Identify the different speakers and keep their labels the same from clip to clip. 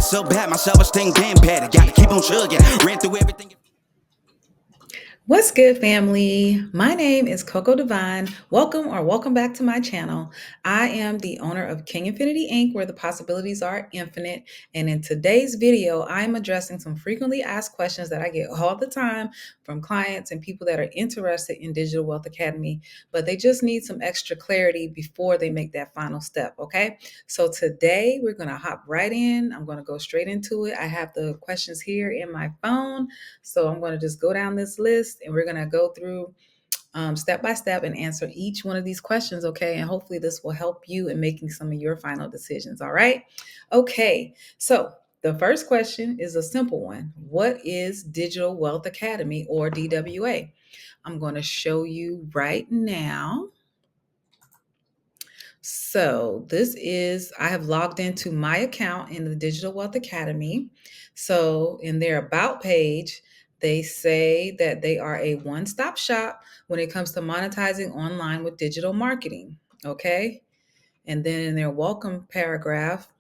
Speaker 1: so bad, my self-esteem damn bad. Gotta keep on chugging. Ran through everything.
Speaker 2: What's good, family? My name is Coco Divine. Welcome back to my channel. I am the owner of King Infinity Inc., where the possibilities are infinite. And in today's video, I'm addressing some frequently asked questions that I get all the time from clients and people that are interested in Digital Wealth Academy, but they just need some extra clarity before they make that final step, okay? So today we're going to hop right in. I'm going to go straight into it. I have the questions here in my phone. So I'm going to just go down this list and we're going to go through step by step and answer each one of these questions, okay? And hopefully this will help you in making some of your final decisions, all right? Okay, so the first question is a simple one. What is Digital Wealth Academy, or DWA? I'm going to show you right now. So I have logged into my account in the Digital Wealth Academy. So in their About page, they say that they are a one-stop shop when it comes to monetizing online with digital marketing. Okay. And then in their welcome paragraph,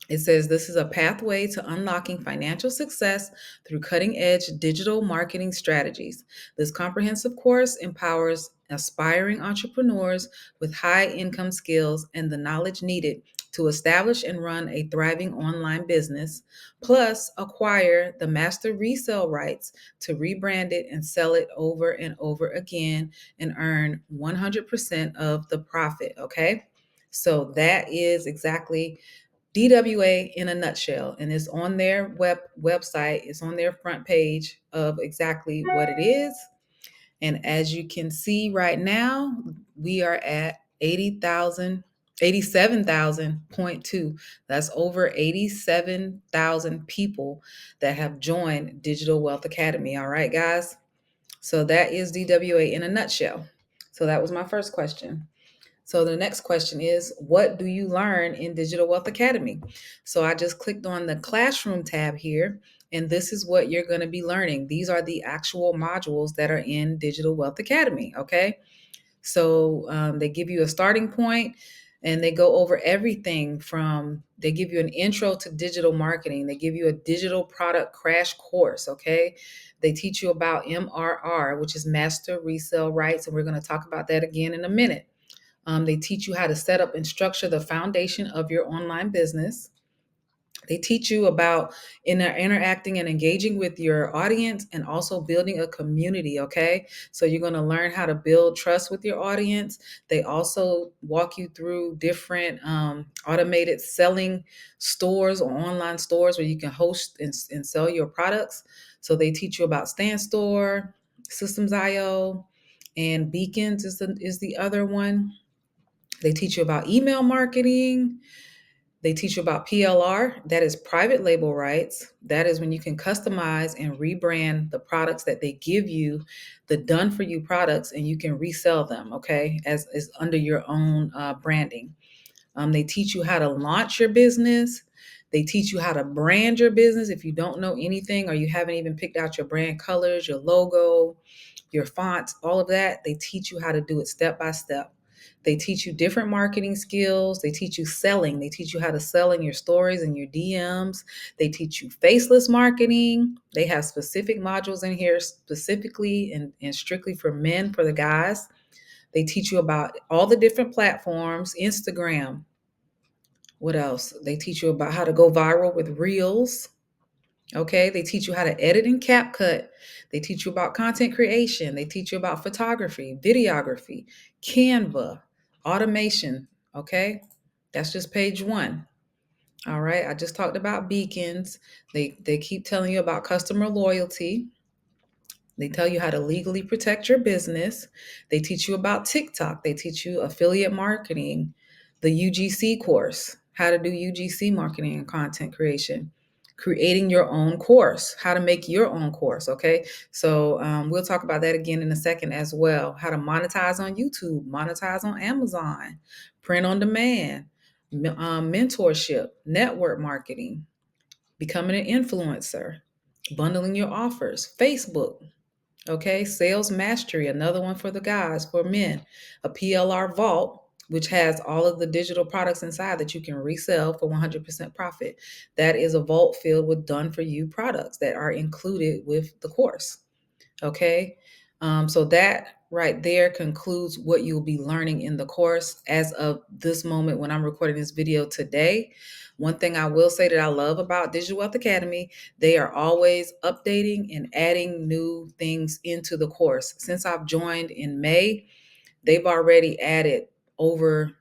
Speaker 2: it says this is a pathway to unlocking financial success through cutting edge digital marketing strategies. This comprehensive course empowers aspiring entrepreneurs with high income skills and the knowledge needed to establish and run a thriving online business, plus acquire the Master Resell Rights to rebrand it and sell it over and over again and earn 100% of the profit. Okay. So that is exactly DWA in a nutshell, and it's on their website. It's on their front page of exactly what it is. And as you can see right now, we are at 87,000.2. That's over 87,000 people that have joined Digital Wealth Academy. All right, guys. So that is DWA in a nutshell. So that was my first question. So the next question is, what do you learn in Digital Wealth Academy? So I just clicked on the classroom tab here, and this is what you're going to be learning. These are the actual modules that are in Digital Wealth Academy. Okay. So they give you a starting point and they go over everything they give you an intro to digital marketing. They give you a digital product crash course. Okay. They teach you about MRR, which is Master Resell Rights. And we're going to talk about that again in a minute. They teach you how to set up and structure the foundation of your online business. They teach you about interacting and engaging with your audience and also building a community, okay? So you're going to learn how to build trust with your audience. They also walk you through different automated selling stores or online stores where you can host and sell your products. So they teach you about Stand Store, Systems.io, and Beacons is the other one. They teach you about email marketing. They teach you about PLR, that is private label rights. That is when you can customize and rebrand the products that they give you, the done for you products, and you can resell them, okay, as is under your own branding. They teach you how to launch your business. They teach you how to brand your business if you don't know anything or you haven't even picked out your brand colors, your logo, your fonts, all of that. They teach you how to do it step by step. They teach you different marketing skills. They teach you selling. They teach you how to sell in your stories and your DMs. They teach you faceless marketing. They have specific modules in here specifically and strictly for men, for the guys. They teach you about all the different platforms, Instagram. What else? They teach you about how to go viral with Reels. Okay. They teach you how to edit in CapCut. They teach you about content creation. They teach you about photography, videography, Canva, automation. Okay. That's just page one. All right. I just talked about beacons. They keep telling you about customer loyalty. They tell you how to legally protect your business. They teach you about TikTok. They teach you affiliate marketing, the UGC course, how to do UGC marketing and content creation, creating your own course, how to make your own course. Okay. So we'll talk about that again in a second as well. How to monetize on YouTube, monetize on Amazon, print on demand, mentorship, network marketing, becoming an influencer, bundling your offers, Facebook. Okay, sales mastery, another one for the guys, for men, a PLR vault, which has all of the digital products inside that you can resell for 100% profit. That is a vault filled with done for you products that are included with the course. Okay. So that right there concludes what you'll be learning in the course as of this moment when I'm recording this video today. One thing I will say that I love about Digital Wealth Academy, they are always updating and adding new things into the course. Since I've joined in May, they've already added over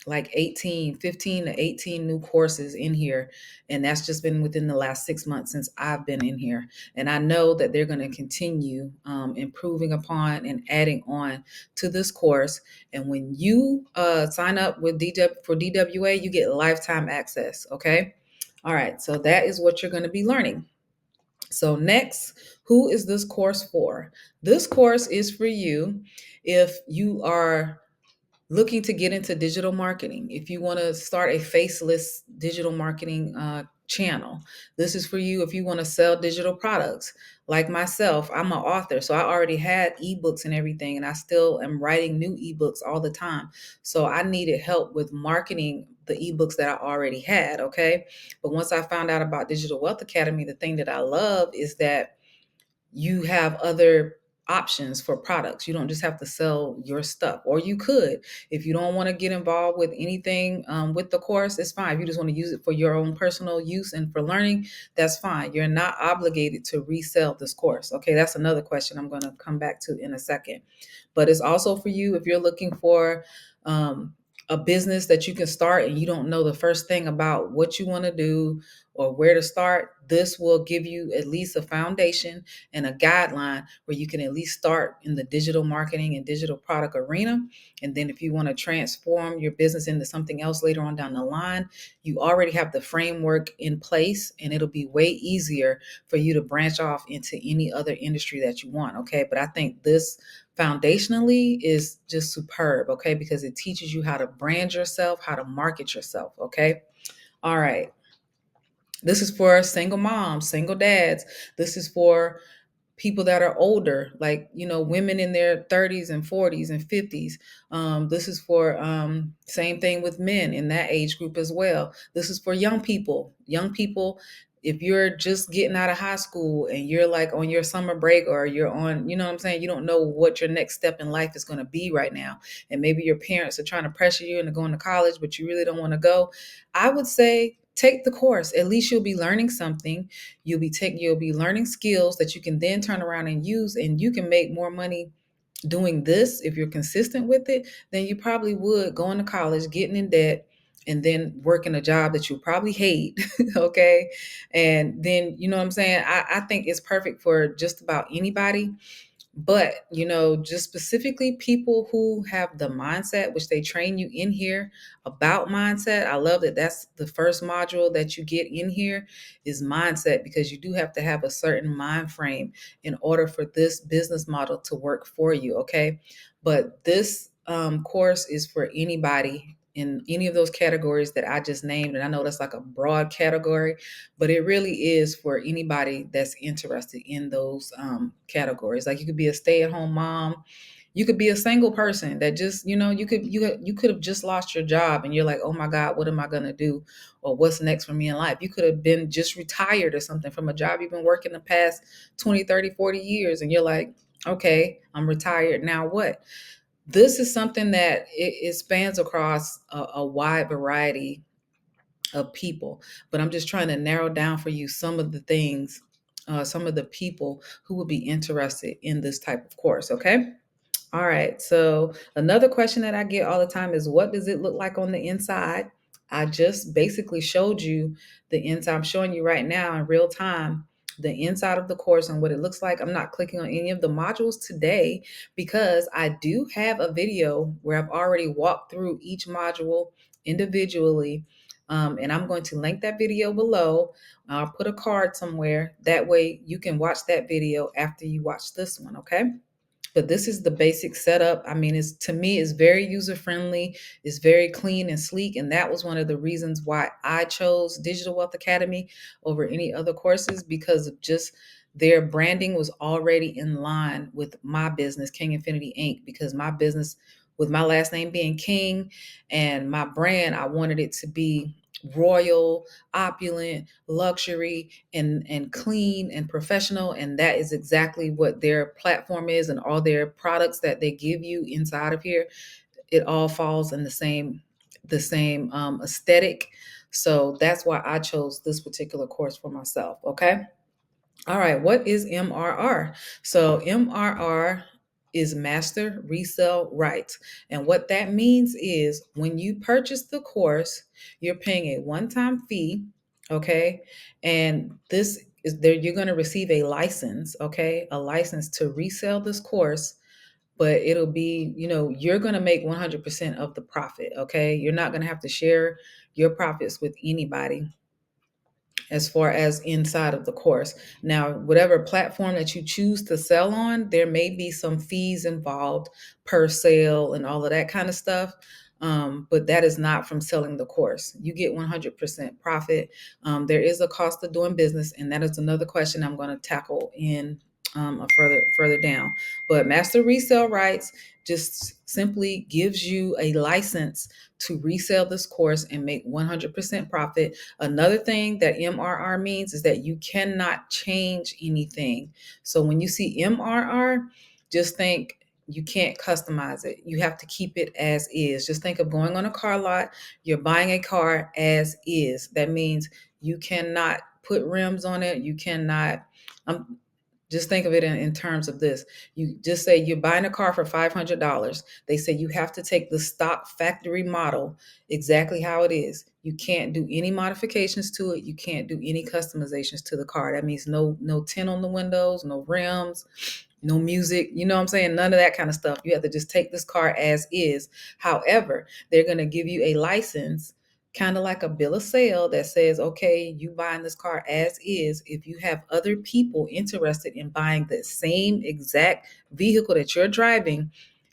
Speaker 2: like 15 to 18 new courses in here. And that's just been within the last 6 months since I've been in here. And I know that they're going to continue improving upon and adding on to this course. And when you sign up with for DWA, you get lifetime access. Okay. All right. So that is what you're going to be learning. So next, who is this course for? This course is for you if you are looking to get into digital marketing, if you want to start a faceless digital marketing channel. This is for you if you want to sell digital products. Like myself, I'm an author, so I already had ebooks and everything, and I still am writing new ebooks all the time. So I needed help with marketing the ebooks that I already had, okay? But once I found out about Digital Wealth Academy, the thing that I love is that you have other options for products. You don't just have to sell your stuff, or you could. If you don't want to get involved with anything with the course, it's fine. If you just want to use it for your own personal use and for learning, that's fine. You're not obligated to resell this course. Okay, that's another question I'm going to come back to in a second. But it's also for you if you're looking for a business that you can start and you don't know the first thing about what you want to do or where to start. This will give you at least a foundation and a guideline where you can at least start in the digital marketing and digital product arena. And then if you want to transform your business into something else later on down the line, you already have the framework in place, and it'll be way easier for you to branch off into any other industry that you want. Okay. But I think this foundationally is just superb. Okay. Because it teaches you how to brand yourself, how to market yourself. Okay. All right. This is for single moms, single dads. This is for people that are older, like, women in their 30s and 40s and 50s. This is for same thing with men in that age group as well. This is for young people. Young people, if you're just getting out of high school and you're like on your summer break, or you're on, what I'm saying, you don't know what your next step in life is going to be right now. And maybe your parents are trying to pressure you into going to college, but you really don't want to go. I would say take the course. At least you'll be learning something. You'll be learning skills that you can then turn around and use, and you can make more money doing this if you're consistent with it than you probably would going to college, getting in debt, and then working a job that you probably hate. Okay. And then, what I'm saying? I think it's perfect for just about anybody. But, just specifically people who have the mindset, which they train you in here about mindset. I love that that's the first module that you get in here is mindset, because you do have to have a certain mind frame in order for this business model to work for you. Okay. But this course is for anybody in any of those categories that I just named. And I know that's like a broad category, but it really is for anybody that's interested in those categories. Like you could be a stay-at-home mom, you could be a single person that just, you could have just lost your job and you're like, oh my God, what am I gonna do? Or what's next for me in life? You could have been just retired or something from a job you've been working the past 20, 30, 40 years, and you're like, okay, I'm retired, now what? This is something that it spans across a wide variety of people, but I'm just trying to narrow down for you some of the things, some of the people who would be interested in this type of course. Okay. All right. So another question that I get all the time is, what does it look like on the inside? I just basically showed you the inside. I'm showing you right now in real time the inside of the course and what it looks like. I'm not clicking on any of the modules today because I do have a video where I've already walked through each module individually. And I'm going to link that video below. I'll put a card somewhere. That way you can watch that video after you watch this one. Okay. But this is the basic setup. I mean, to me, it's very user friendly. It's very clean and sleek. And that was one of the reasons why I chose Digital Wealth Academy over any other courses, because of just their branding was already in line with my business, King Infinity Inc., because my business with my last name being King, and my brand, I wanted it to be royal, opulent, luxury, and clean and professional. And that is exactly what their platform is, and all their products that they give you inside of here. It all falls in the same aesthetic. So that's why I chose this particular course for myself. Okay. All right, what is MRR? So MRR is Master Resell Rights. And what that means is when you purchase the course, you're paying a one-time fee, okay? And this is there you're going to receive a license, okay? A license to resell this course, but it'll be, you're going to make 100% of the profit, okay? You're not going to have to share your profits with anybody as far as inside of the course. Now, whatever platform that you choose to sell on, there may be some fees involved per sale and all of that kind of stuff. But that is not from selling the course. You get 100% profit. There is a cost of doing business, and that is another question I'm going to tackle in a further down. But Master Resell Rights just simply gives you a license to resell this course and make 100% profit. Another thing that MRR means is that you cannot change anything. So when you see MRR, just think you can't customize it. You have to keep it as is. Just think of going on a car lot. You're buying a car as is. That means you cannot put rims on it. You cannot. Just think of it in terms of this. You just say you're buying a car for $500. They say you have to take the stock factory model exactly how it is. You can't do any modifications to it. You can't do any customizations to the car. That means no tint on the windows, no rims, no music. You know what I'm saying? None of that kind of stuff. You have to just take this car as is. However, they're going to give you a license, kind of like a bill of sale that says, okay, you buying this car as is. If you have other people interested in buying the same exact vehicle that you're driving,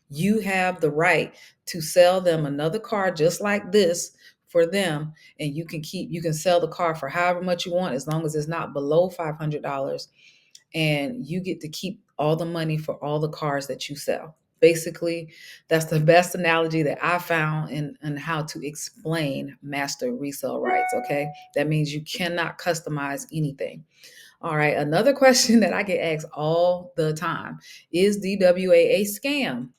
Speaker 2: you have the right to sell them another car just like this for them. And you can sell the car for however much you want, as long as it's not below $500. And you get to keep all the money for all the cars that you sell. Basically, that's the best analogy that I found in how to explain master resale rights. Okay. That means you cannot customize anything. All right. Another question that I get asked all the time is DWA a scam?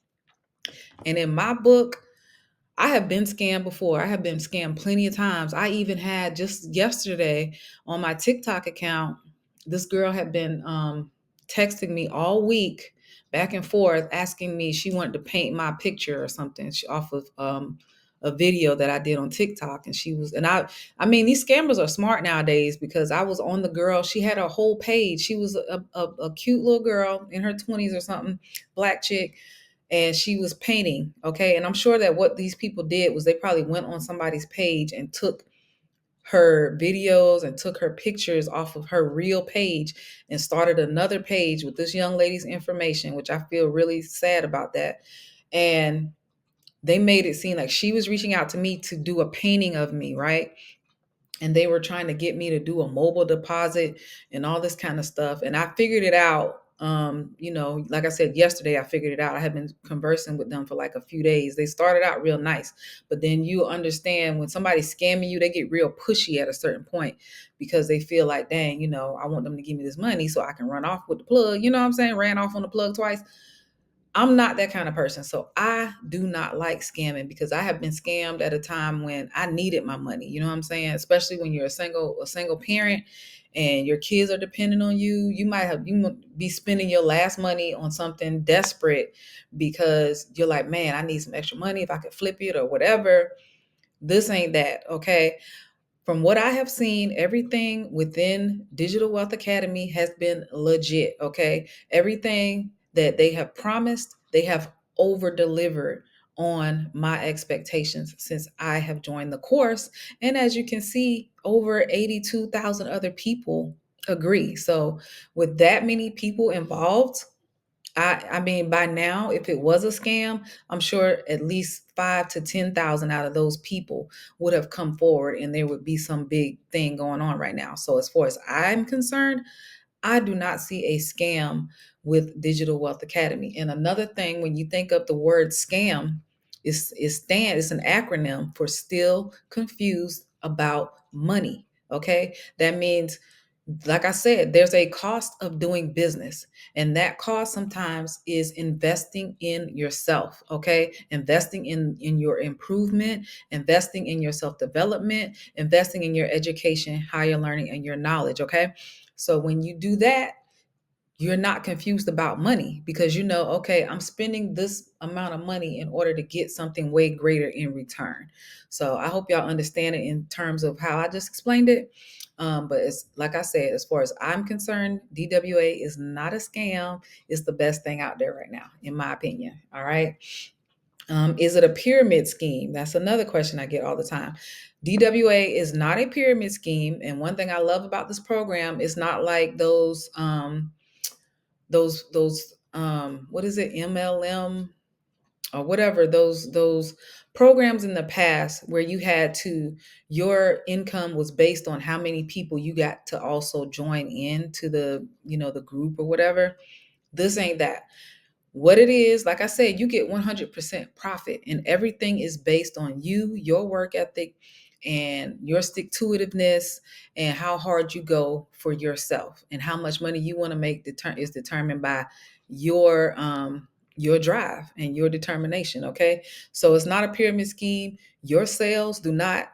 Speaker 2: And in my book, I have been scammed before. I have been scammed plenty of times. I even had just yesterday on my TikTok account, this girl had been texting me all week back and forth, asking me she wanted to paint my picture or something off of a video that I did on TikTok. And I mean, these scammers are smart nowadays, because I was on the girl. She had a whole page. She was a cute little girl in her 20s or something, black chick, and she was painting. Okay. And I'm sure that what these people did was they probably went on somebody's page and took her videos and took her pictures off of her real page and started another page with this young lady's information, which I feel really sad about that. And they made it seem like she was reaching out to me to do a painting of me, right? And they were trying to get me to do a mobile deposit and all this kind of stuff. And I figured it out. Like I said yesterday, I figured it out. I had been conversing with them for like a few days. They started out real nice, but then you understand when somebody's scamming you, they get real pushy at a certain point, because they feel like, dang, I want them to give me this money so I can run off with the plug. You know what I'm saying? Ran off on the plug twice. I'm not that kind of person. So I do not like scamming, because I have been scammed at a time when I needed my money. You know what I'm saying? Especially when you're a single parent and your kids are depending on you. You might be spending your last money on something desperate because you're like, man, I need some extra money if I could flip it or whatever. This ain't that. Okay. From what I have seen, everything within Digital Wealth Academy has been legit, okay? Everything that they have promised, they have over delivered on my expectations since I have joined the course. And as you can see, over 82,000 other people agree. So, with that many people involved, I mean, by now, if it was a scam, I'm sure at least 5 to 10,000 out of those people would have come forward, and there would be some big thing going on right now. So as far as I'm concerned, I do not see a scam with Digital Wealth Academy. And another thing, when you think of the word scam, It's an acronym for still confused about money. Okay. That means, like I said, there's a cost of doing business. And that cost sometimes is investing in yourself. Okay. Investing in your improvement, investing in your self-development, investing in your education, higher learning, and your knowledge. Okay. So when you do that, you're not confused about money because you know, okay, I'm spending this amount of money in order to get something way greater in return. So I hope y'all understand it in terms of how I just explained it. But it's like I said, as far as I'm concerned, DWA is not a scam. It's the best thing out there right now, in my opinion. All right. Is it a pyramid scheme? That's another question I get all the time. DWA is not a pyramid scheme. And one thing I love about this program is not like those what is it, MLM or whatever, those programs in the past where you had to, your income was based on how many people you got to also join in to the, the group or whatever. This ain't that. What it is, like I said, you get 100% profit, and everything is based on you, your work ethic, and your stick to itiveness, and how hard you go for yourself, and how much money you want to make is determined by your drive and your determination. Okay, so it's not a pyramid scheme. Your sales do not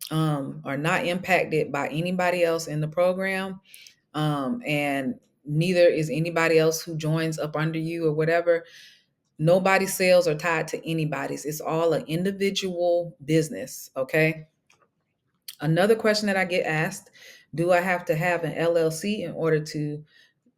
Speaker 2: are not impacted by anybody else in the program, and neither is anybody else who joins up under you or whatever. Nobody's sales are tied to anybody's. It's all an individual business. Okay. Another question that I get asked: do I have to have an LLC in order to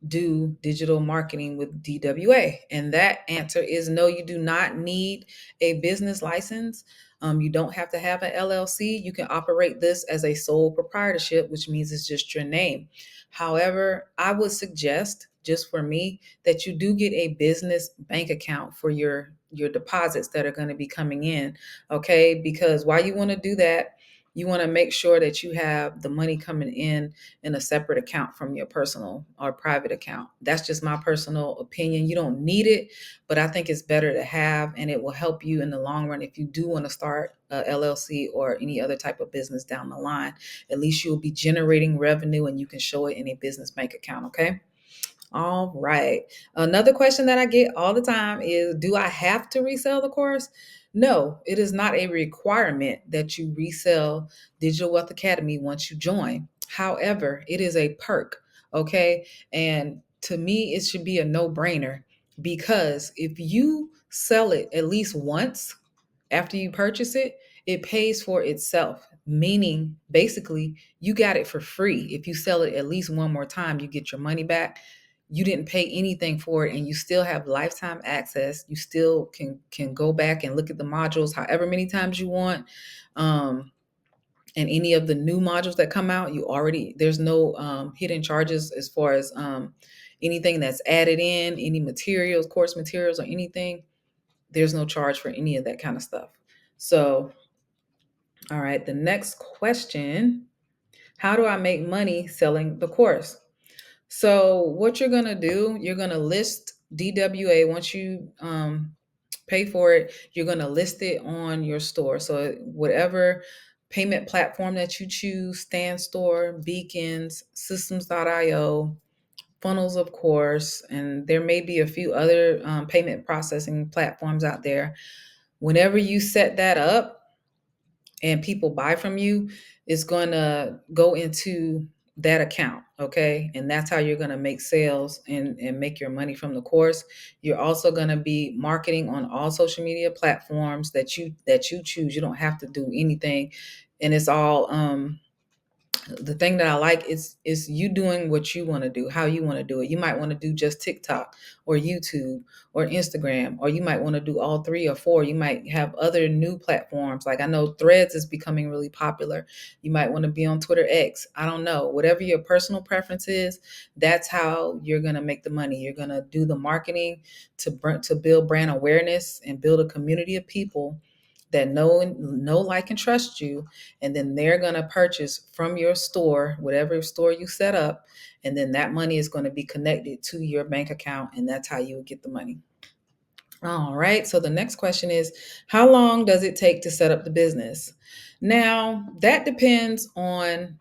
Speaker 2: do digital marketing with DWA? And that answer is no, you do not need a business license. You don't have to have an LLC. You can operate this as a sole proprietorship, which means it's just your name. However, I would suggest, just for me, that you do get a business bank account for your deposits that are going to be coming in. Okay, because why you want to do that, you want to make sure that you have the money coming in a separate account from your personal or private account. That's just my personal opinion. You don't need it, but I think it's better to have, and it will help you in the long run if you do want to start a LLC or any other type of business down the line. At least you'll be generating revenue and you can show it in a business bank account. Okay. All right. Another question that I get all the time is, do I have to resell the course? No, it is not a requirement that you resell Digital Wealth Academy once you join. However, it is a perk. Okay. And to me, it should be a no-brainer, because if you sell it at least once after you purchase it, it pays for itself. Meaning, basically, you got it for free. If you sell it at least one more time, you get your money back. You didn't pay anything for it, and you still have lifetime access. You still can go back and look at the modules however many times you want. And any of the new modules that come out, there's no hidden charges as far as anything that's added in, any materials, course materials, or anything. There's no charge for any of that kind of stuff. So, all right, the next question: how do I make money selling the course? So what you're going to do, you're going to list DWA. Once you pay for it, you're going to list it on your store. So whatever payment platform that you choose, StanStore, Beacons, Systems.io, Funnels, of course, and there may be a few other payment processing platforms out there. Whenever you set that up and people buy from you, it's going to go into that account. Okay. And that's how you're going to make sales and make your money from the course. You're also going to be marketing on all social media platforms that you choose. You don't have to do anything. And it's all the thing that I like is you doing what you want to do, how you want to do it. You might want to do just TikTok or YouTube or Instagram, or you might want to do all three or four. You might have other new platforms. Like I know Threads is becoming really popular. You might want to be on Twitter X. I don't know. Whatever your personal preference is, that's how you're going to make the money. You're going to do the marketing to build brand awareness and build a community of people that know, like, and trust you. And then they're going to purchase from your store, whatever store you set up. And then that money is going to be connected to your bank account. And that's how you would get the money. All right. So the next question is, how long does it take to set up the business? Now, that depends on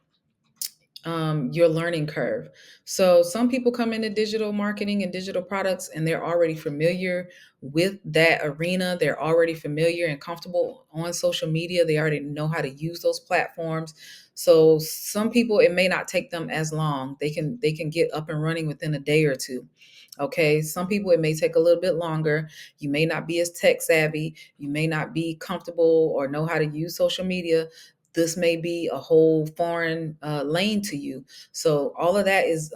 Speaker 2: your learning curve. So some people come into digital marketing and digital products and they're already familiar with that arena. They're already familiar and comfortable on social media. They already know how to use those platforms. So some people, it may not take them as long. They can get up and running within a day or two. Okay, some people it may take a little bit longer. You may not be as tech savvy. You may not be comfortable or know how to use social media. This may be a whole foreign lane to you. So all of that is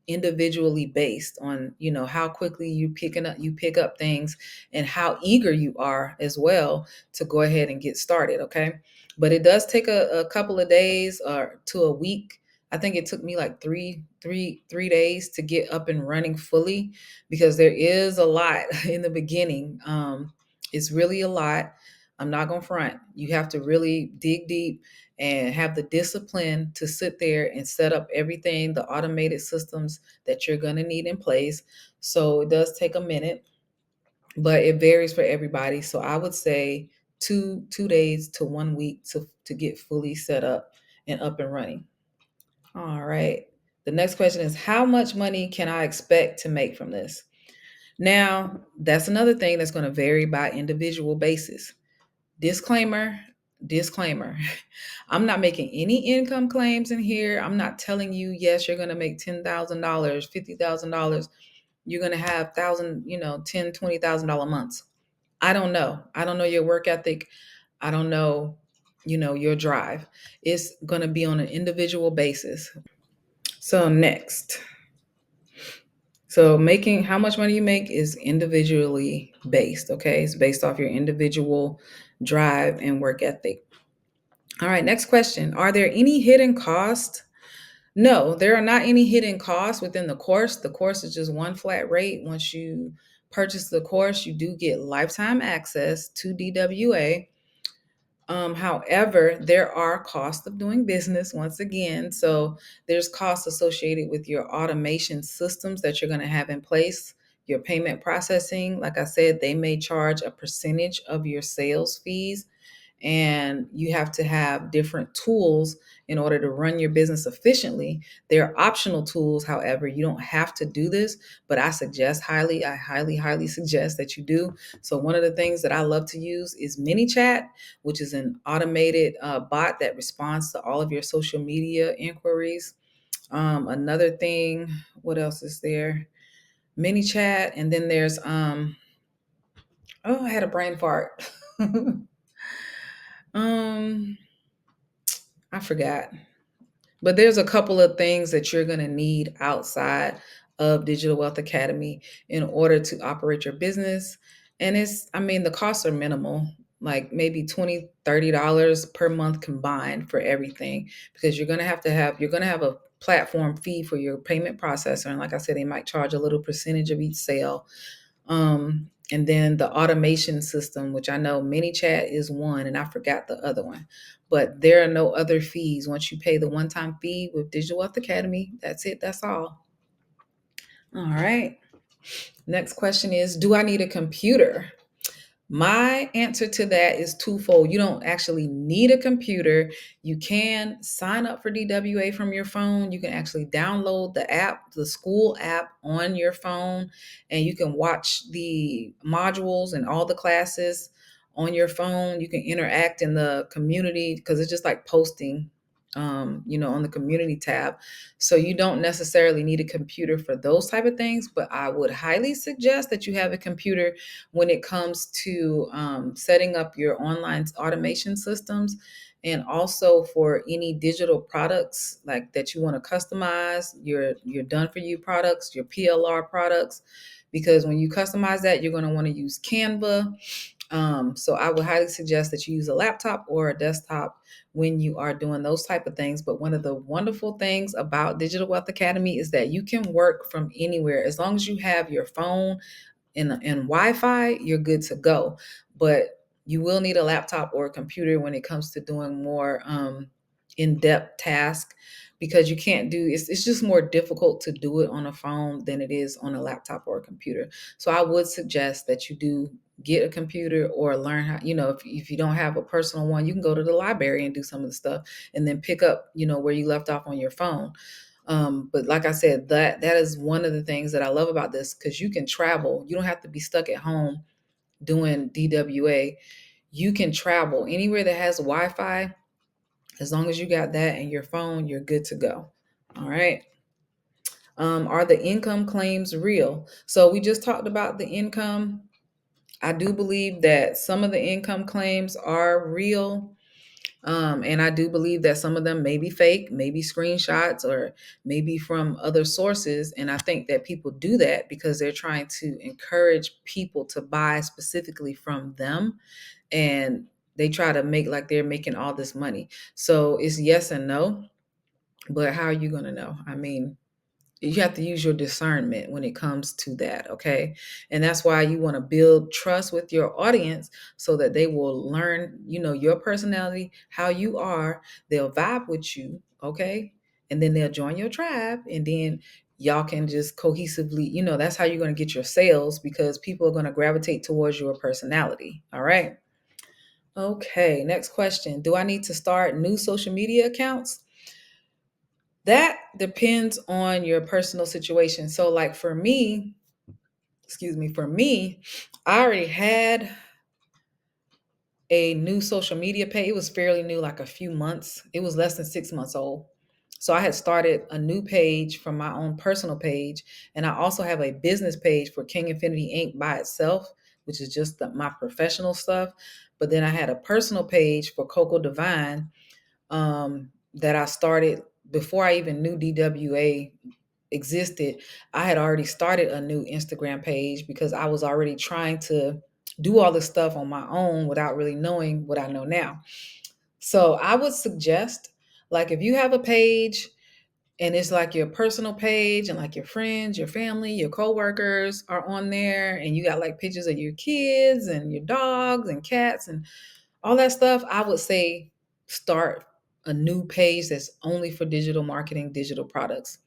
Speaker 2: individually based on how quickly you pick up things and how eager you are as well to go ahead and get started. Okay, but it does take a couple of days or to a week. I think it took me like three days to get up and running fully, because there is a lot in the beginning. It's really a lot. I'm not going to front. You have to really dig deep and have the discipline to sit there and set up everything, the automated systems that you're going to need in place. So it does take a minute, but it varies for everybody. So I would say two days to 1 week to get fully set up and up and running. All right. The next question is, how much money can I expect to make from this? Now, that's another thing that's going to vary by individual basis. Disclaimer, disclaimer. I'm not making any income claims in here. I'm not telling you, yes, you're going to make $10,000, $50,000. You're going to have thousand, $10,000, $20,000 months. I don't know. I don't know your work ethic. I don't know, your drive. It's going to be on an individual basis. So next. So making how much money you make is individually based, okay? It's based off your individual drive and work ethic. All right, next question. Are there any hidden costs? No, there are not any hidden costs within the course. The course is just one flat rate. Once you purchase the course, you do get lifetime access to DWA. However, there are costs of doing business once again. So there's costs associated with your automation systems that you're going to have in place, your payment processing. Like I said, they may charge a percentage of your sales fees, and you have to have different tools in order to run your business efficiently. There are optional tools, however, you don't have to do this, but I highly suggest that you do. So one of the things that I love to use is ManyChat, which is an automated bot that responds to all of your social media inquiries. Another thing, what else is there? ManyChat, and then there's I had a brain fart. um I forgot. But there's a couple of things that you're going to need outside of Digital Wealth Academy in order to operate your business. And the costs are minimal, like maybe $20, $30 per month combined for everything, because you're going to have a platform fee for your payment processor. And like I said, they might charge a little percentage of each sale. And then the automation system, which I know ManyChat is one, and I forgot the other one. But there are no other fees. Once you pay the one-time fee with Digital Wealth Academy, that's it. That's all. All right. Next question is, do I need a computer? My answer to that is twofold. You don't actually need a computer. You can sign up for DWA from your phone. You can actually download the app, the school app on your phone, and you can watch the modules and all the classes on your phone. You can interact in the community because it's just like posting, on the community tab. So you don't necessarily need a computer for those type of things, but I would highly suggest that you have a computer when it comes to setting up your online automation systems, and also for any digital products like that you want to customize your done for you products, your PLR products, because when you customize that, you're going to want to use Canva. So I would highly suggest that you use a laptop or a desktop when you are doing those type of things. But one of the wonderful things about Digital Wealth Academy is that you can work from anywhere. As long as you have your phone and Wi-Fi, you're good to go. But you will need a laptop or a computer when it comes to doing more in-depth task, because you can't do it's just more difficult to do it on a phone than it is on a laptop or a computer. So I would suggest that you do get a computer or learn how, if you don't have a personal one, you can go to the library and do some of the stuff and then pick up, where you left off on your phone. But like I said, that is one of the things that I love about this, because you can travel. You don't have to be stuck at home doing DWA. You can travel anywhere that has Wi-Fi. As long as you got that and your phone, you're good to go. All right. Are the income claims real? So we just talked about the income. I do believe that some of the income claims are real. And I do believe that some of them may be fake, maybe screenshots, or maybe from other sources. And I think that people do that because they're trying to encourage people to buy specifically from them. And they try to make like they're making all this money. So it's yes and no. But how are you going to know? I mean, you have to use your discernment when it comes to that, okay? And that's why you want to build trust with your audience so that they will learn, your personality, how you are. They'll vibe with you, okay? And then they'll join your tribe, and then y'all can just cohesively, that's how you're going to get your sales, because people are going to gravitate towards your personality, all right? Okay, next question. Do I need to start new social media accounts? That depends on your personal situation. So like for me, I already had a new social media page. It was fairly new, like a few months. It was less than 6 months old. So I had started a new page from my own personal page. And I also have a business page for King Infinity Inc. by itself, which is just my professional stuff. But then I had a personal page for Coco Divine, that I started before I even knew DWA existed. I had already started a new Instagram page because I was already trying to do all this stuff on my own without really knowing what I know now. So I would suggest, like, if you have a page and it's like your personal page and like your friends, your family, your coworkers are on there, and you got like pictures of your kids and your dogs and cats and all that stuff, I would say start a new page that's only for digital marketing, digital products.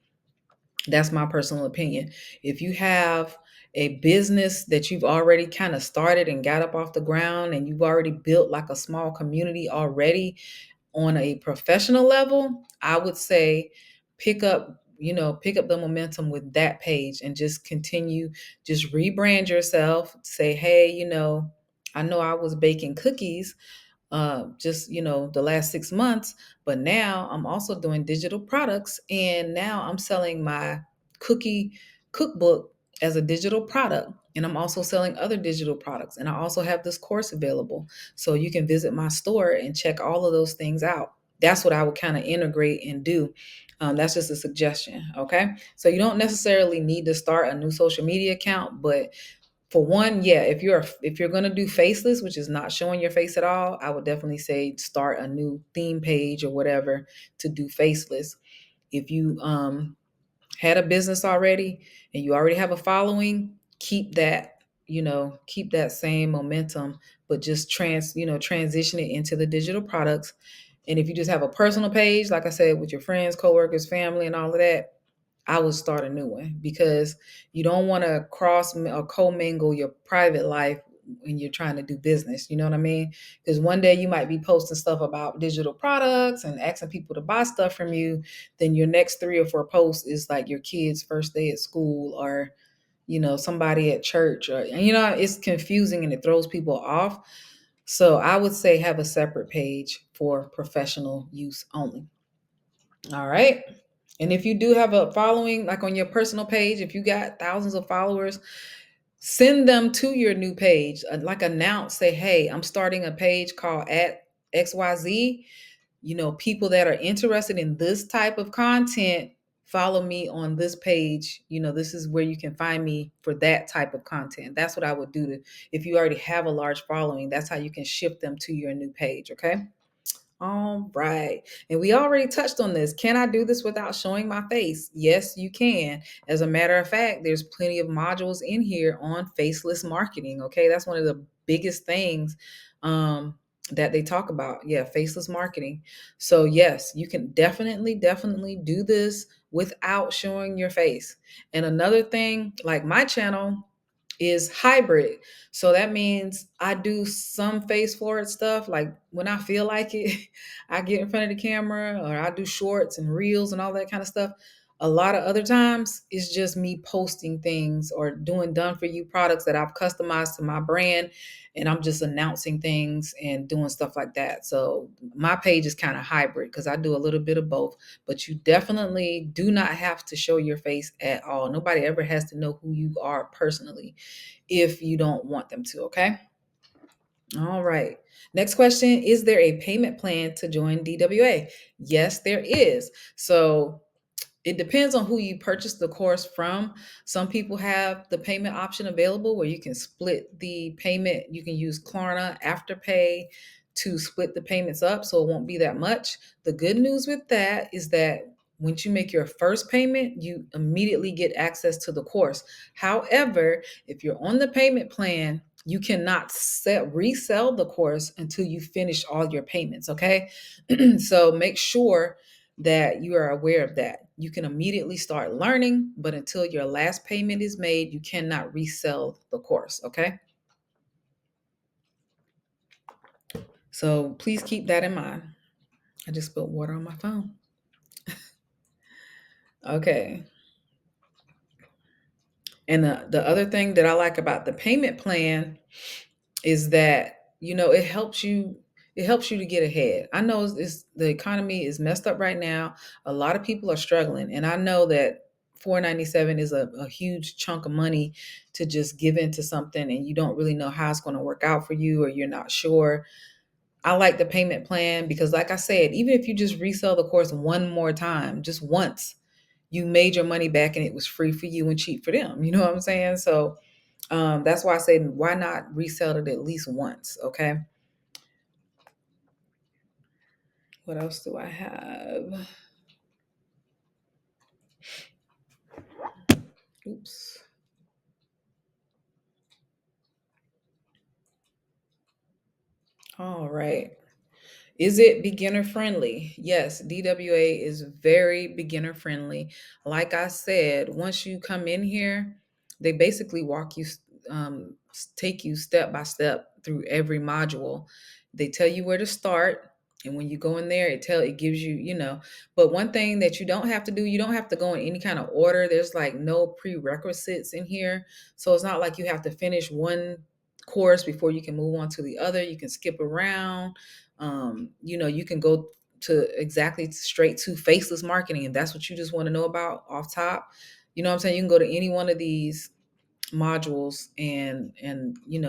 Speaker 2: That's my personal opinion. If you have a business that you've already kind of started and got up off the ground, and you've already built like a small community already on a professional level, I would say pick up the momentum with that page and just continue, just rebrand yourself, say, hey, I know I was baking cookies just the last 6 months, but now I'm also doing digital products, and now I'm selling my cookie cookbook as a digital product, and I'm also selling other digital products, and I also have this course available, so you can visit my store and check all of those things out. That's what I would kind of integrate and do. That's just a suggestion. Okay, so you don't necessarily need to start a new social media account, but for one, yeah, if you're gonna do faceless, which is not showing your face at all, I would definitely say start a new theme page or whatever to do faceless. If you had a business already and you already have a following, keep that same momentum, but just transition it into the digital products. And if you just have a personal page, like I said, with your friends, coworkers, family, and all of that, I would start a new one, because you don't want to cross or commingle your private life when you're trying to do business. You know what I mean? Because one day you might be posting stuff about digital products and asking people to buy stuff from you. Then your next 3 or 4 posts is like your kid's first day at school, or, somebody at church, or, it's confusing and it throws people off. So I would say have a separate page for professional use only. All right. And if you do have a following, like on your personal page, if you got thousands of followers, send them to your new page. Like announce, say, hey, I'm starting a page called at XYZ. People that are interested in this type of content, follow me on this page. This is where you can find me for that type of content. That's what I would do if you already have a large following. That's how you can shift them to your new page. Okay. All right. And we already touched on this. Can I do this without showing my face? Yes, you can. As a matter of fact, there's plenty of modules in here on faceless marketing. Okay. That's one of the biggest things. that they talk about. Yeah, faceless marketing. So yes, you can definitely do this without showing your face. And another thing, like my channel is hybrid. So that means I do some face forward stuff. Like when I feel like it, I get in front of the camera, or I do shorts and reels and all that kind of stuff. A lot of other times it's just me posting things or doing done for you products that I've customized to my brand, and I'm just announcing things and doing stuff like that. So my page is kind of hybrid because I do a little bit of both, but you definitely do not have to show your face at all. Nobody ever has to know who you are personally if you don't want them to, okay? All right. Next question, is there a payment plan to join DWA? Yes, there is. So it depends on who you purchase the course from. Some people have the payment option available where you can split the payment. You can use Klarna Afterpay to split the payments up so it won't be that much. The good news with that is that once you make your first payment, you immediately get access to the course. However, if you're on the payment plan, you cannot resell the course until you finish all your payments, okay? So make sure that you are aware of that. You can immediately start learning, but until your last payment is made, you cannot resell the course, okay? So please keep that in mind. I just spilled water on my phone. Okay. And the other thing that I like about the payment plan is that, it helps you to get ahead. I know the economy is messed up right now. A lot of people are struggling, and I know that 497 is a huge chunk of money to just give into something, and you don't really know how it's going to work out for you, or you're not sure. I like the payment plan because, like I said, even if you just resell the course one more time, just once, you made your money back and it was free for you and cheap for them. You know what I'm saying? So that's why I say, why not resell it at least once? Okay. What else do I have? Oops. All right. Is it beginner friendly? Yes, DWA is very beginner friendly. Like I said, once you come in here, they basically take you step by step through every module. They tell you where to start. And when you go in there, it gives you, but one thing that you don't have to do, you don't have to go in any kind of order. There's like no prerequisites in here. So it's not like you have to finish one course before you can move on to the other. You can skip around. You can go to exactly straight to faceless marketing, and that's what you just want to know about off top. You know what I'm saying? You can go to any one of these modules and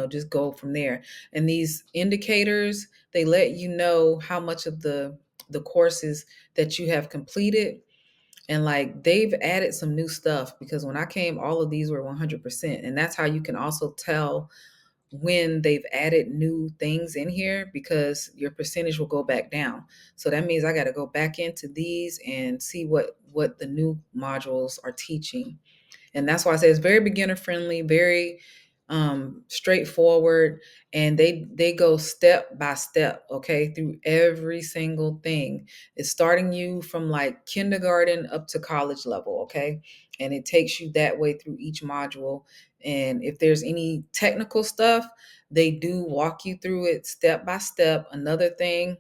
Speaker 2: just go from there. And these indicators, they let you know how much of the courses that you have completed. And like they've added some new stuff, because when I came, all of these were 100%. And that's how you can also tell when they've added new things in here, because your percentage will go back down. So that means I got to go back into these and see what the new modules are teaching. And that's why I say it's very beginner friendly, very straightforward, and they go step by step, okay, through every single thing. It's starting you from like kindergarten up to college level, okay, and it takes you that way through each module. And if there's any technical stuff, they do walk you through it step by step. Another thing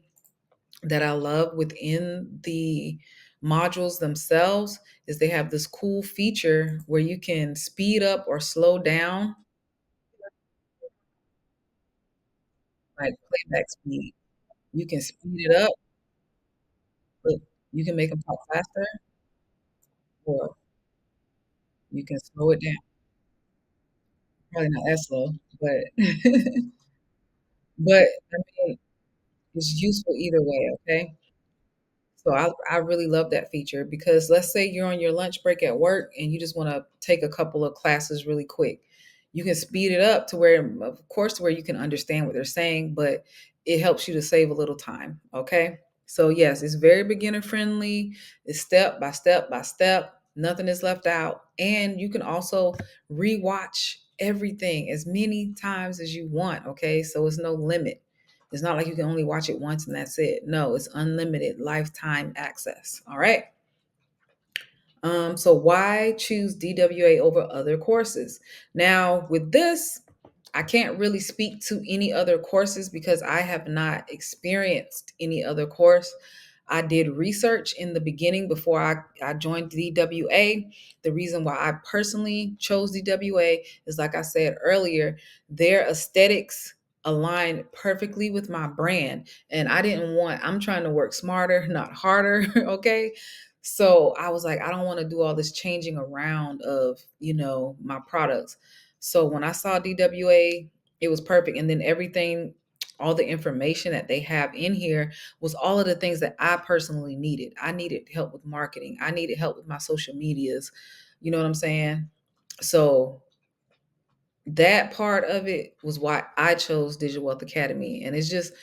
Speaker 2: that I love within the modules themselves is they have this cool feature where you can speed up or slow down, like playback speed. You can speed it up, but you can make them talk faster, or you can slow it down. Probably not that slow, but I mean, it's useful either way, okay? So I really love that feature, because let's say you're on your lunch break at work and you just want to take a couple of classes really quick. You can speed it up to where, of course, to where you can understand what they're saying, but it helps you to save a little time. Okay. So yes, it's very beginner friendly. It's step by step by step. Nothing is left out. And you can also rewatch everything as many times as you want. Okay. So it's no limit. It's not like you can only watch it once and that's it. No, it's unlimited lifetime access. All right. So why choose DWA over other courses? Now, with this, I can't really speak to any other courses because I have not experienced any other course. I did research in the beginning before I joined DWA. The reason why I personally chose DWA is, like I said earlier, their aesthetics align perfectly with my brand. And I'm trying to work smarter, not harder. Okay. So I was like, I don't want to do all this changing around of, my products. So when I saw DWA, it was perfect. And then everything, all the information that they have in here was all of the things that I personally needed. I needed help with marketing. I needed help with my social medias. You know what I'm saying? So that part of it was why I chose Digital Wealth Academy. And it's just,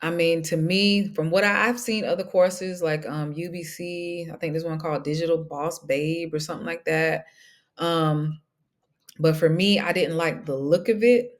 Speaker 2: I mean, to me, from what I've seen other courses like UBC, I think there's one called Digital Boss Babe or something like that. But for me, I didn't like the look of it.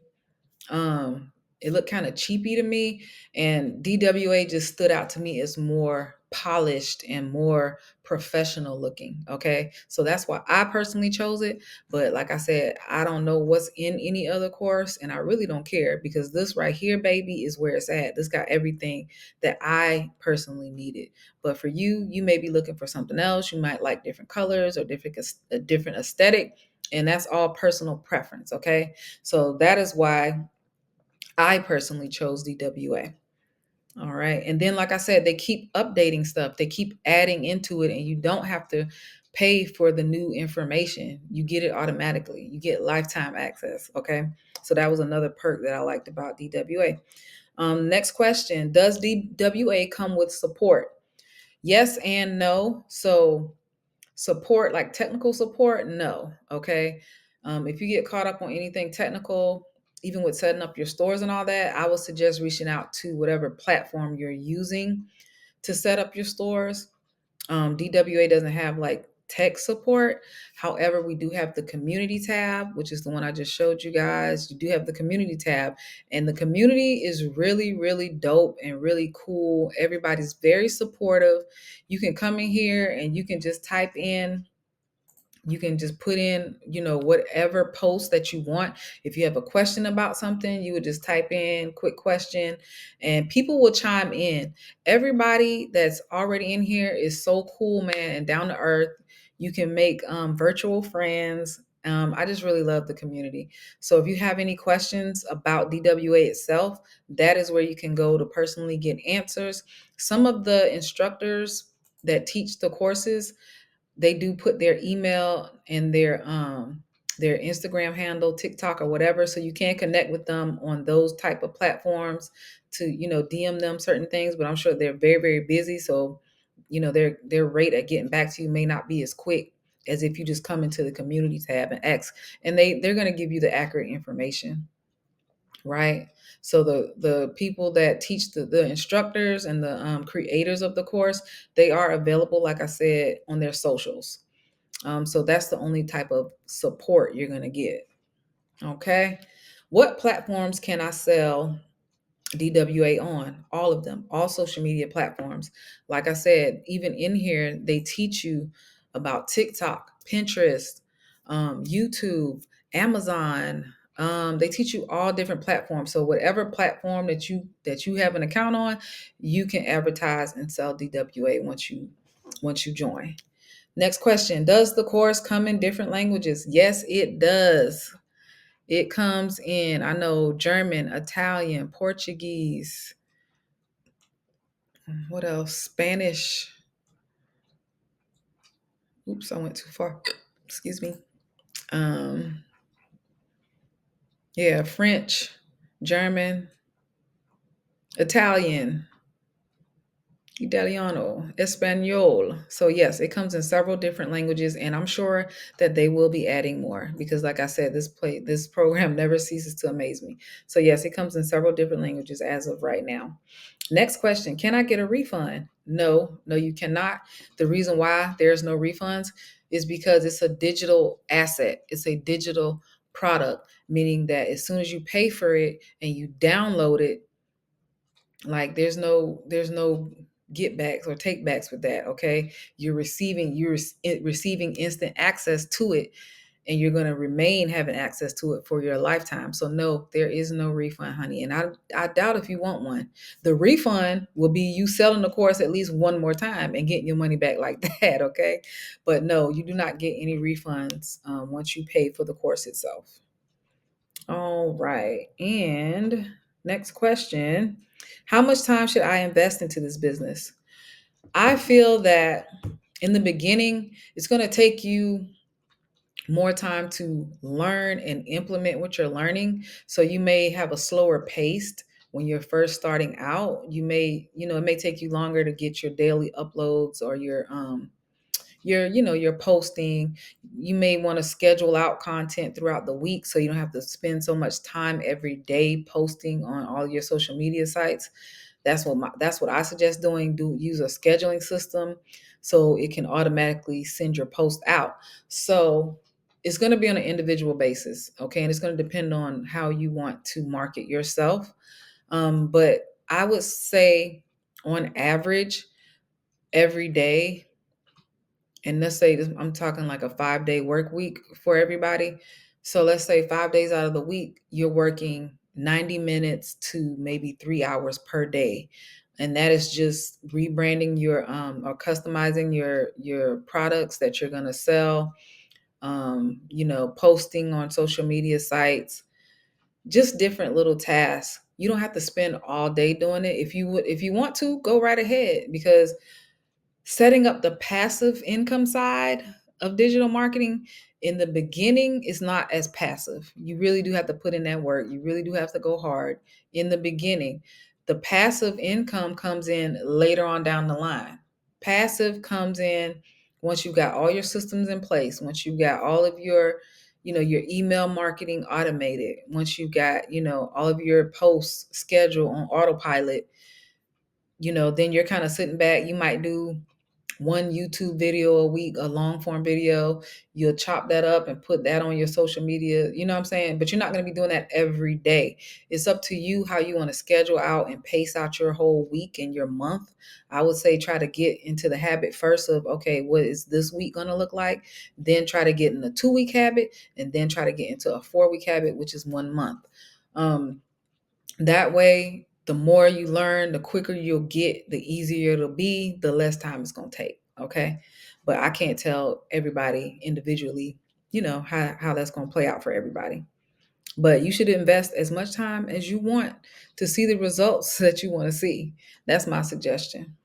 Speaker 2: It looked kind of cheapy to me, and DWA just stood out to me as more polished and more professional looking. Okay, so that's why I personally chose it. But like I said, I don't know what's in any other course, and I really don't care because this right here, baby, is where it's at. This got everything that I personally needed. But for you, you may be looking for something else. You might like different colors or a different aesthetic, and that's all personal preference. Okay, so that is why I personally chose DWA. All right. And then, like I said, they keep updating stuff, they keep adding into it, and you don't have to pay for the new information. You get it automatically, you get lifetime access. Okay. So that was another perk that I liked about DWA. Next question: does DWA come with support? Yes and no. So support, like technical support, no. Okay. If you get caught up on anything technical, even with setting up your stores and all that, I would suggest reaching out to whatever platform you're using to set up your stores. DWA doesn't have like tech support. However, we do have the community tab, which is the one I just showed you guys. You do have the community tab, and the community is really, really dope and really cool. Everybody's very supportive. You can come in here and you can just type in, you can just put in, whatever post that you want. If you have a question about something, you would just type in quick question and people will chime in. Everybody that's already in here is so cool, man, and down to earth. You can make virtual friends. I just really love the community. So if you have any questions about DWA itself, that is where you can go to personally get answers. Some of the instructors that teach the courses, they do put their email and their Instagram handle, TikTok or whatever, so you can connect with them on those type of platforms to, DM them certain things. But I'm sure they're very, very busy, so their rate at getting back to you may not be as quick as if you just come into the community tab and ask, and they're going to give you the accurate information, right? So the people that teach, the instructors and the creators of the course, they are available, like I said, on their socials. So that's the only type of support you're going to get. Okay. What platforms can I sell DWA on? All of them, all social media platforms. Like I said, even in here, they teach you about TikTok, Pinterest, YouTube, Amazon. They teach you all different platforms. So whatever platform that you have an account on, you can advertise and sell DWA once you join. Next question: does the course come in different languages? Yes, it does. It comes in, I know, German, Italian, Portuguese, what else? Spanish. Oops, I went too far. Excuse me. Um, yeah, French, German, Italian, Italiano, Espanol. So yes, it comes in several different languages, and I'm sure that they will be adding more because, like I said, this program never ceases to amaze me. So yes, it comes in several different languages as of right now. Next question: can I get a refund? No, you cannot. The reason why there's no refunds is because it's a digital asset. It's a digital product, meaning that as soon as you pay for it and you download it, Like there's no get backs or take backs with that. Okay. You're receiving instant access to it, and you're going to remain having access to it for your lifetime. So no, there is no refund, honey. And I doubt if you want one. The refund will be you selling the course at least one more time and getting your money back like that. Okay. But no, you do not get any refunds once you pay for the course itself. All right. And next question. How much time should I invest into this business? I feel that in the beginning, it's going to take you more time to learn and implement what you're learning. So you may have a slower pace when you're first starting out. It may take you longer to get your daily uploads or your posting. You may want to schedule out content throughout the week so you don't have to spend so much time every day posting on all your social media sites. That's what I suggest doing. Do use a scheduling system so it can automatically send your post out. So it's going to be on an individual basis, okay? And it's going to depend on how you want to market yourself. But I would say on average, every day, and let's say I'm talking like a 5-day work week for everybody. So let's say 5 days out of the week, you're working 90 minutes to maybe 3 hours per day. And that is just rebranding your or customizing your products that you're gonna sell, posting on social media sites, just different little tasks. You don't have to spend all day doing it. If you want to, go right ahead, because setting up the passive income side of digital marketing in the beginning is not as passive. You really do have to put in that work. You really do have to go hard in the beginning. The passive income comes in later on down the line. Passive comes in once you've got all your systems in place, once you've got all of your email marketing automated, once you got, all of your posts scheduled on autopilot. Then you're kind of sitting back. You might do one YouTube video a week, a long form video. You'll chop that up and put that on your social media. You know what I'm saying? But you're not going to be doing that every day. It's up to you how you want to schedule out and pace out your whole week and your month. I would say try to get into the habit first of, okay, what is this week going to look like? Then try to get in a 2-week habit, and then try to get into a 4-week habit, which is 1 month. That way, the more you learn, the quicker you'll get, the easier it'll be, the less time it's going to take. Okay. But I can't tell everybody individually, how that's going to play out for everybody. But you should invest as much time as you want to see the results that you want to see. That's my suggestion.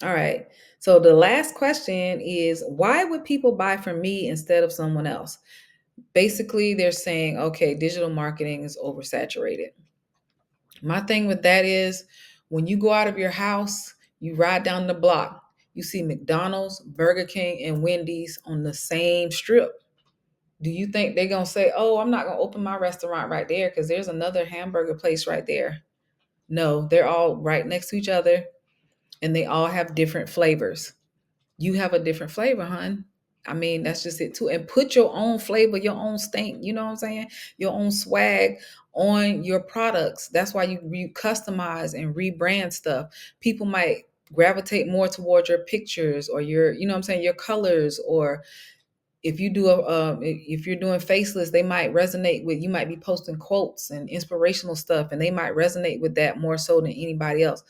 Speaker 2: All right. So the last question is, why would people buy from me instead of someone else? Basically, they're saying, okay, digital marketing is oversaturated. My thing with that is, when you go out of your house, you ride down the block, you see McDonald's, Burger King, and Wendy's on the same strip. Do you think they're going to say, oh, I'm not going to open my restaurant right there because there's another hamburger place right there? No, they're all right next to each other, and they all have different flavors. You have a different flavor, hun. I mean, that's just it too. And put your own flavor, your own stank, you know what I'm saying? Your own swag on your products. That's why you customize and rebrand stuff. People might gravitate more towards your pictures or your, you know what I'm saying, your colors. Or if you're doing faceless, they might resonate with, you might be posting quotes and inspirational stuff, and they might resonate with that more so than anybody else.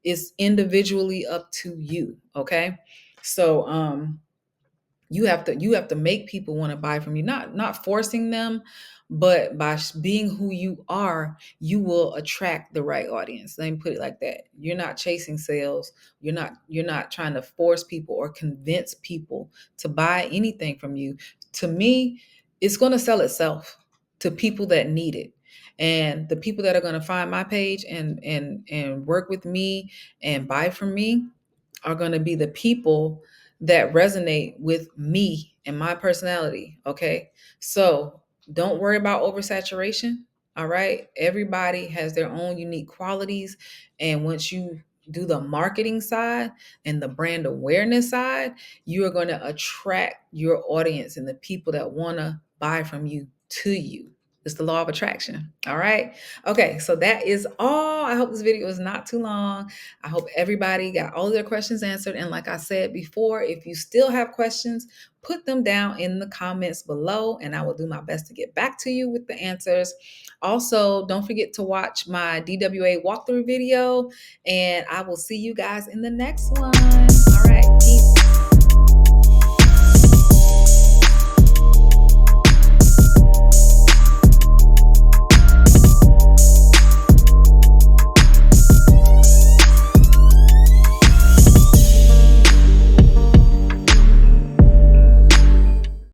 Speaker 2: It's individually up to you. Okay. So you have to make people want to buy from you, not forcing them, but by being who you are, you will attract the right audience. Let me put it like that. You're not chasing sales. You're not trying to force people or convince people to buy anything from you. To me, it's going to sell itself to people that need it. And the people that are going to find my page and work with me and buy from me are going to be the people that resonate with me and my personality. Okay. So don't worry about oversaturation. All right. Everybody has their own unique qualities. And once you do the marketing side and the brand awareness side, you are going to attract your audience and the people that want to buy from you to you. It's the law of attraction. All right. Okay. So that is all. I hope this video is not too long. I hope everybody got all of their questions answered. And like I said before, if you still have questions, put them down in the comments below, and I will do my best to get back to you with the answers. Also, don't forget to watch my DWA walkthrough video, and I will see you guys in the next one. All right. Peace.